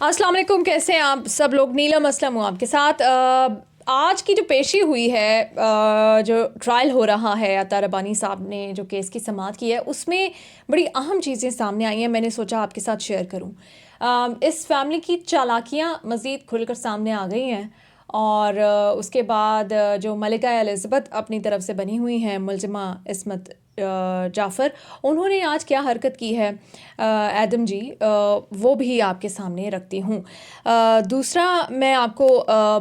السلام علیکم، کیسے ہیں آپ سب لوگ؟ نیلم اسلم ہوں آپ کے ساتھ۔ آج کی جو پیشی ہوئی ہے، جو ٹرائل ہو رہا ہے، عطا ربانی صاحب نے جو کیس کی سماعت کی ہے، اس میں بڑی اہم چیزیں سامنے آئی ہیں۔ میں نے سوچا آپ کے ساتھ شیئر کروں۔ اس فیملی کی چالاکیاں مزید کھل کر سامنے آ گئی ہیں، اور اس کے بعد جو ملکہ الزبتھ اپنی طرف سے بنی ہوئی ہیں ملزمہ عصمت جعفر، انہوں نے آج کیا حرکت کی ہے ایڈم جی، وہ بھی آپ کے سامنے رکھتی ہوں۔ دوسرا میں آپ کو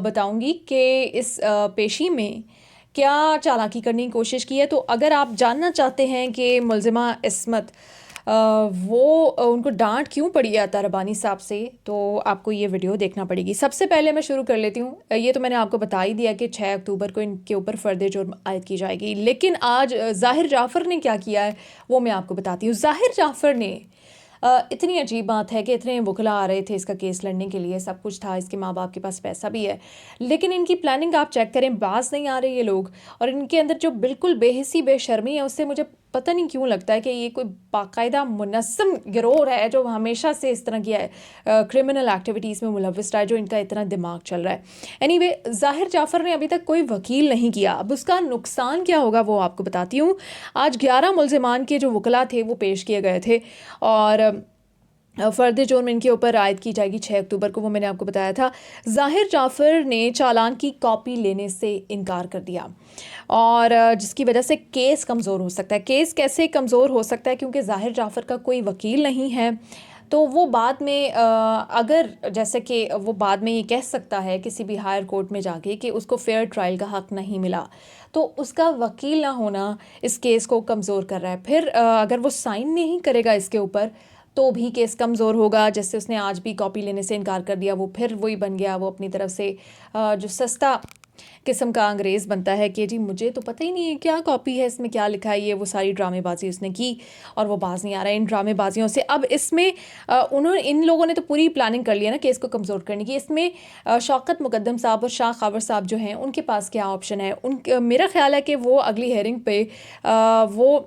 بتاؤں گی کہ اس پیشی میں کیا چالاکی کرنے کی کوشش کی ہے۔ تو اگر آپ جاننا چاہتے ہیں کہ ملزمہ عصمت وہ ان کو ڈانٹ کیوں پڑی ہے عطا ربانی صاحب سے، تو آپ کو یہ ویڈیو دیکھنا پڑے گی۔ سب سے پہلے میں شروع کر لیتی ہوں۔ یہ تو میں نے آپ کو بتا ہی دیا کہ 6 اکتوبر کو ان کے اوپر فرد جرم عائد کی جائے گی، لیکن آج ظاہر جعفر نے کیا کیا ہے وہ میں آپ کو بتاتی ہوں۔ ظاہر جعفر نے اتنی عجیب بات ہے کہ اتنے وکلا آ رہے تھے اس کا کیس لڑنے کے لیے، سب کچھ تھا، اس کے ماں باپ کے پاس پیسہ بھی ہے، لیکن ان کی پلاننگ آپ چیک کریں، باز نہیں آ رہے یہ لوگ، اور ان کے اندر جو بالکل بے حسی بے شرمی ہے، اس سے مجھے پتہ نہیں کیوں لگتا ہے کہ یہ کوئی باقاعدہ منظم گروہ ہے جو ہمیشہ سے اس طرح کی کرمنل ایکٹیویٹیز میں ملوث رہا ہے، جو ان کا اتنا دماغ چل رہا ہے۔ اینی وے، ظاہر جعفر نے ابھی تک کوئی وکیل نہیں کیا، اب اس کا نقصان کیا ہوگا وہ آپ کو بتاتی ہوں۔ آج 11 ملزمان کے جو وکلا تھے وہ پیش کیے گئے تھے، اور فرد جرم ان کے اوپر عائد کی جائے گی 6 اکتوبر کو، وہ میں نے آپ کو بتایا تھا۔ ظاہر جعفر نے چالان کی کاپی لینے سے انکار کر دیا، اور جس کی وجہ سے کیس کمزور ہو سکتا ہے۔ کیس کیسے کمزور ہو سکتا ہے؟ کیونکہ ظاہر جعفر کا کوئی وکیل نہیں ہے، تو وہ بعد میں اگر جیسے کہ وہ بعد میں یہ کہہ سکتا ہے کسی بھی ہائر کورٹ میں جا کے کہ اس کو فیئر ٹرائل کا حق نہیں ملا، تو اس کا وکیل نہ ہونا اس کیس کو کمزور کر رہا ہے۔ پھر اگر وہ سائن نہیں کرے گا اس کے اوپر تو بھی کیس کمزور ہوگا۔ جیسے اس نے آج بھی کاپی لینے سے انکار کر دیا، وہ پھر وہی بن گیا، وہ اپنی طرف سے جو سستا قسم کا انگریز بنتا ہے کہ جی مجھے تو پتہ ہی نہیں ہے کیا کاپی ہے، اس میں کیا لکھا ہے، یہ وہ ساری ڈرامے بازی اس نے کی، اور وہ باز نہیں آ رہا ہے ان ڈرامے بازیوں سے۔ اب اس میں ان لوگوں نے تو پوری پلاننگ کر لیا نا کیس کو کمزور کرنے کی۔ اس میں شوکت مقدم صاحب اور شاہ خاور صاحب جو ہیں، ان کے پاس کیا آپشن ہے؟ میرا خیال ہے کہ وہ اگلی ہیئرنگ پہ وہ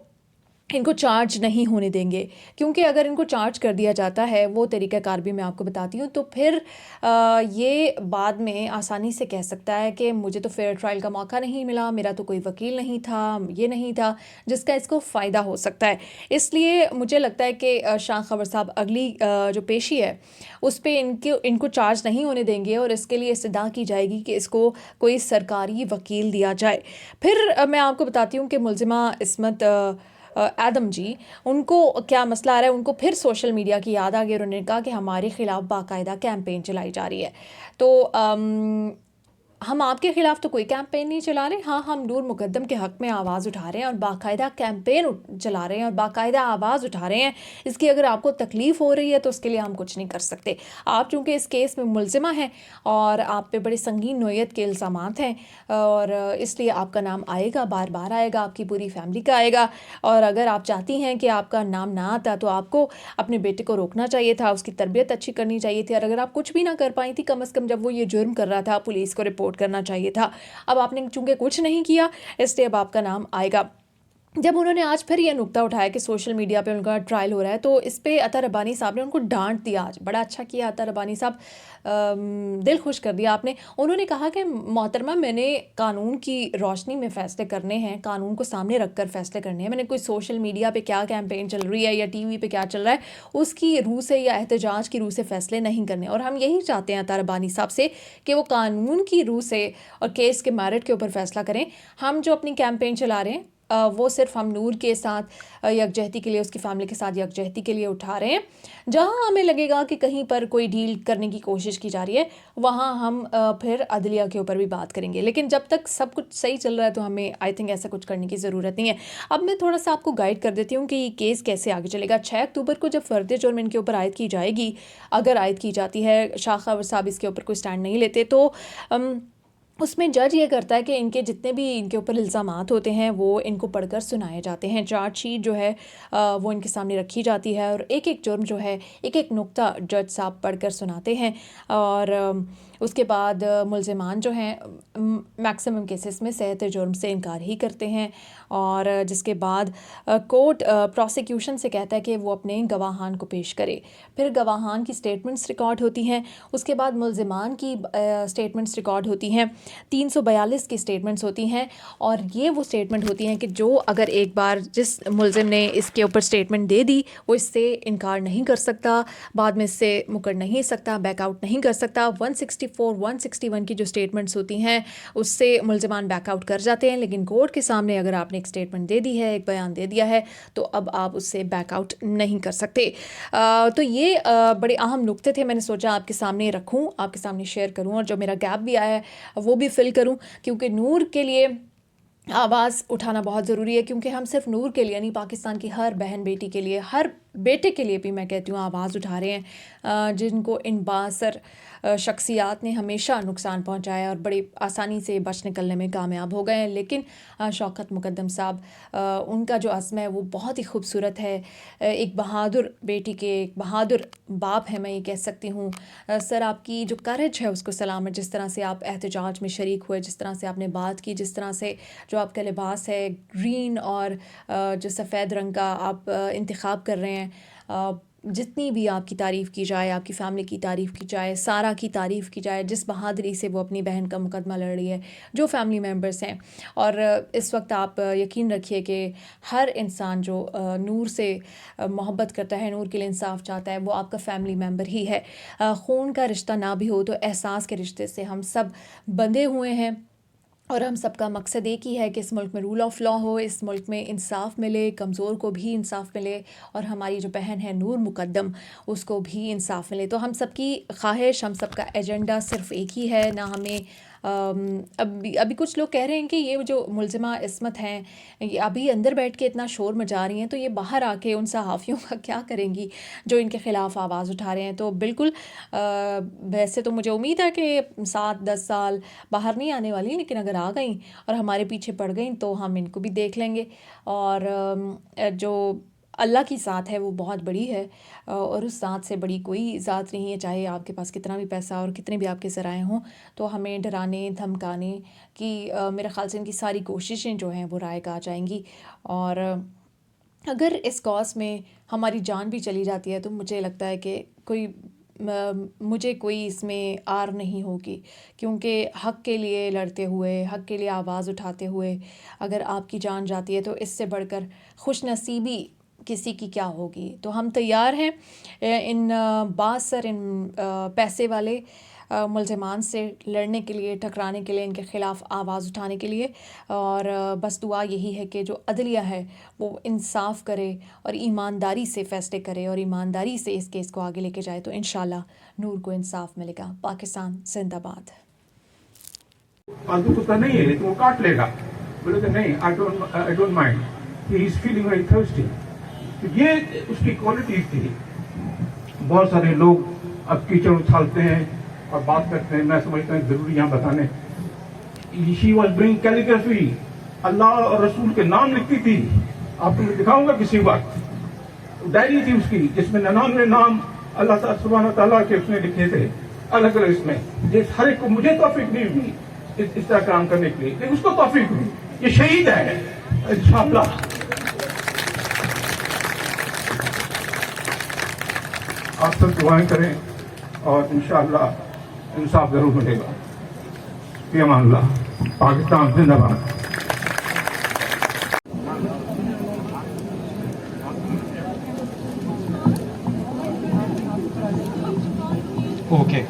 ان کو چارج نہیں ہونے دیں گے، کیونکہ اگر ان کو چارج کر دیا جاتا ہے، وہ طریقہ کار بھی میں آپ کو بتاتی ہوں، تو پھر یہ بعد میں آسانی سے کہہ سکتا ہے کہ مجھے تو فیئر ٹرائل کا موقع نہیں ملا، میرا تو کوئی وکیل نہیں تھا، یہ نہیں تھا، جس کا اس کو فائدہ ہو سکتا ہے۔ اس لیے مجھے لگتا ہے کہ شاہ خبر صاحب اگلی جو پیشی ہے اس پہ ان کو چارج نہیں ہونے دیں گے، اور اس کے لیے استدعا کی جائے گی کہ اس کو کوئی سرکاری وکیل دیا جائے۔ پھر میں آپ کو بتاتی ہوں کہ ملزمہ عصمت ایڈم جی، ان کو کیا مسئلہ آ رہا ہے۔ ان کو پھر سوشل میڈیا کی یاد آ گئی، انہوں نے کہا کہ ہمارے خلاف باقاعدہ کیمپین چلائی جا رہی ہے۔ تو ہم آپ کے خلاف تو کوئی کیمپین نہیں چلا رہے، ہاں ہم نور مقدم کے حق میں آواز اٹھا رہے ہیں، اور باقاعدہ کیمپین چلا رہے ہیں، اور باقاعدہ آواز اٹھا رہے ہیں۔ اس کی اگر آپ کو تکلیف ہو رہی ہے تو اس کے لیے ہم کچھ نہیں کر سکتے۔ آپ چونکہ اس کیس میں ملزمہ ہیں اور آپ پہ بڑے سنگین نوعیت کے الزامات ہیں، اور اس لیے آپ کا نام آئے گا، بار بار آئے گا، آپ کی پوری فیملی کا آئے گا، اور اگر آپ چاہتی ہیں کہ آپ کا نام نہ آتا تو آپ کو اپنے بیٹے کو روکنا چاہیے تھا، اس کی تربیت اچھی کرنی چاہیے تھی، اور اگر آپ کچھ بھی نہ کر پائی تھی، کم از کم جب وہ یہ جرم کر رہا تھا پولیس کو رپورٹ کرنا چاہیے تھا۔ اب آپ نے چونکہ کچھ نہیں کیا، اس لیے اب آپ کا نام آئے گا۔ جب انہوں نے آج پھر یہ نقطہ اٹھایا کہ سوشل میڈیا پہ ان کا ٹرائل ہو رہا ہے، تو اس پہ عطا ربانی صاحب نے ان کو ڈانٹ دیا۔ آج بڑا اچھا کیا عطا ربانی صاحب، دل خوش کر دیا آپ نے۔ انہوں نے کہا کہ محترمہ، میں نے قانون کی روشنی میں فیصلے کرنے ہیں، قانون کو سامنے رکھ کر فیصلے کرنے ہیں، میں نے کوئی سوشل میڈیا پہ کیا کیمپین چل رہی ہے یا ٹی وی پہ کیا چل رہا ہے اس کی روح سے یا احتجاج کی روح سے فیصلے نہیں کرنے، اور ہم یہی چاہتے ہیں عطا ربانی صاحب سے کہ وہ قانون کی روح سے اور کیس کے میرٹ کے اوپر فیصلہ کریں۔ ہم جو اپنی کیمپین چلا رہے ہیں وہ صرف ہم نور کے ساتھ یکجہتی کے لیے، اس کی فیملی کے ساتھ یکجہتی کے لیے اٹھا رہے ہیں۔ جہاں ہمیں لگے گا کہ کہیں پر کوئی ڈیل کرنے کی کوشش کی جا رہی ہے، وہاں ہم پھر عدلیہ کے اوپر بھی بات کریں گے، لیکن جب تک سب کچھ صحیح چل رہا ہے تو ہمیں آئی تھنک ایسا کچھ کرنے کی ضرورت نہیں ہے۔ اب میں تھوڑا سا آپ کو گائیڈ کر دیتی ہوں کہ یہ کیس کیسے آگے چلے گا۔ 6 اکتوبر کو جب فرد جرم ان کے اوپر عائد کی جائے گی، اگر عائد کی جاتی ہے، شاہ خاور صاحب اس کے اوپر کوئی سٹینڈ نہیں لیتے، تو اس میں جج یہ کرتا ہے کہ ان کے جتنے بھی ان کے اوپر الزامات ہوتے ہیں وہ ان کو پڑھ کر سنائے جاتے ہیں. چارج شیٹ جو ہے وہ ان کے سامنے رکھی جاتی ہے اور ایک ایک جرم جو ہے ایک ایک نقطہ جج صاحب پڑھ کر سناتے ہیں. اور اس کے بعد ملزمان جو ہیں میکسیمم کیسز میں صحت جرم سے انکار ہی کرتے ہیں. اور جس کے بعد کورٹ پروسیکیوشن سے کہتا ہے کہ وہ اپنے گواہان کو پیش کرے. پھر گواہان کی سٹیٹمنٹس ریکارڈ ہوتی ہیں. اس کے بعد ملزمان کی سٹیٹمنٹس ریکارڈ ہوتی ہیں. 342 کی سٹیٹمنٹس ہوتی ہیں اور یہ وہ سٹیٹمنٹ ہوتی ہیں کہ جو اگر ایک بار جس ملزم نے اس کے اوپر سٹیٹمنٹ دے دی وہ اس سے انکار نہیں کر سکتا, بعد میں اس سے مکر نہیں سکتا, بیک آؤٹ نہیں کر سکتا. 164 161 کی جو سٹیٹمنٹس ہوتی ہیں اس سے ملزمان بیک آؤٹ کر جاتے ہیں, لیکن کورٹ کے سامنے اگر آپ نے ایک سٹیٹمنٹ دے دی ہے, ایک بیان دے دیا ہے, تو اب آپ اس سے بیک آؤٹ نہیں کر سکتے. تو یہ بڑے اہم نقطے تھے, میں نے سوچا آپ کے سامنے رکھوں, آپ کے سامنے شیئر کروں, اور جو میرا گیپ بھی آیا ہے وہ بھی فل کروں, کیونکہ نور کے لیے آواز اٹھانا بہت ضروری ہے. کیونکہ ہم صرف نور کے لیے نہیں, پاکستان کی ہر بہن بیٹی کے لیے, ہر بیٹے کے لیے بھی میں کہتی ہوں آواز اٹھا رہے ہیں, جن کو ان بااثر شخصیات نے ہمیشہ نقصان پہنچایا اور بڑی آسانی سے بچ نکلنے میں کامیاب ہو گئے ہیں. لیکن شوکت مقدم صاحب, ان کا جو عزم ہے وہ بہت ہی خوبصورت ہے. ایک بہادر بیٹی کے ایک بہادر باپ ہے, میں یہ کہہ سکتی ہوں. سر, آپ کی جو کریج ہے اس کو سلام ہے, جس طرح سے آپ احتجاج میں شریک ہوئے, جس طرح سے آپ نے بات کی, جس طرح سے جو آپ کا لباس ہے گرین اور جو سفید رنگ کا آپ انتخاب کر رہے ہیں, جتنی بھی آپ کی تعریف کی جائے, آپ کی فیملی کی تعریف کی جائے, سارا کی تعریف کی جائے, جس بہادری سے وہ اپنی بہن کا مقدمہ لڑ رہی ہے, جو فیملی ممبرس ہیں. اور اس وقت آپ یقین رکھیے کہ ہر انسان جو نور سے محبت کرتا ہے, نور کے لیے انصاف چاہتا ہے, وہ آپ کا فیملی ممبر ہی ہے. خون کا رشتہ نہ بھی ہو تو احساس کے رشتے سے ہم سب بندھے ہوئے ہیں, اور ہم سب کا مقصد ایک ہی ہے کہ اس ملک میں رول آف لا ہو, اس ملک میں انصاف ملے, کمزور کو بھی انصاف ملے, اور ہماری جو بہن ہے نور مقدم اس کو بھی انصاف ملے. تو ہم سب کی خواہش, ہم سب کا ایجنڈا صرف ایک ہی ہے. نہ ہمیں ابھی کچھ لوگ کہہ رہے ہیں کہ یہ جو ملزمہ عصمت ہیں یہ ابھی اندر بیٹھ کے اتنا شور مچا رہی ہیں, تو یہ باہر آ کے ان صحافیوں کا کیا کریں گی جو ان کے خلاف آواز اٹھا رہے ہیں. تو بالکل ویسے تو مجھے امید ہے کہ 7-10 سال باہر نہیں آنے والی, لیکن اگر آ گئیں اور ہمارے پیچھے پڑ گئیں تو ہم ان کو بھی دیکھ لیں گے. اور جو اللہ کی ذات ہے وہ بہت بڑی ہے, اور اس ذات سے بڑی کوئی ذات نہیں ہے. چاہے آپ کے پاس کتنا بھی پیسہ اور کتنے بھی آپ کے ذرائع ہوں, تو ہمیں ڈرانے دھمکانے کی میرے خیال سے ان کی ساری کوششیں جو ہیں وہ رائے آ جائیں گی. اور اگر اس کاز میں ہماری جان بھی چلی جاتی ہے تو مجھے لگتا ہے کہ مجھے کوئی اس میں آر نہیں ہوگی, کیونکہ حق کے لیے لڑتے ہوئے, حق کے لیے آواز اٹھاتے ہوئے اگر آپ کی جان جاتی ہے تو اس سے بڑھ کر خوش نصیبی کسی کی کیا ہوگی. تو ہم تیار ہیں ان بااثر, ان پیسے والے ملزمان سے لڑنے کے لیے, ٹکرانے کے لیے, ان کے خلاف آواز اٹھانے کے لیے. اور بس دعا یہی ہے کہ جو عدلیہ ہے وہ انصاف کرے اور ایمانداری سے فیصلے کرے اور ایمانداری سے اس کیس کو آگے لے کے جائے, تو انشاءاللہ نور کو انصاف ملے گا. پاکستان زندہ باد. فالتو کتا نہیں ہے تو وہ کاٹ لے گا. بولے کہ نہیں, I don't mind. He is feeling very thirsty. یہ اس کی کوالٹی تھی. بہت سارے لوگ اب کیچڑ اچھالتے ہیں اور بات کرتے ہیں, میں سمجھتا ہوں ضروری یہاں بتانے. She was doing calligraphy, اللہ اور رسول کے نام لکھتی تھی. آپ کو میں دکھاؤں گا کسی وقت. ڈائری تھی اس کی جس میں 99 نام اللہ سبحانہ تعالیٰ کے اس نے لکھے تھے الگ الگ اس میں. جس ہر ایک کو, مجھے توفیق نہیں ہوئی اس طرح کام کرنے کے لیے, لیکن اس کو توفیق ہوئی. یہ شہید ہے انشاءاللہ. آپ سب دعائیں کریں اور انشاءاللہ انصاف ضرور ملے گا. فی امان اللہ. پاکستان زندہ باد. اوکے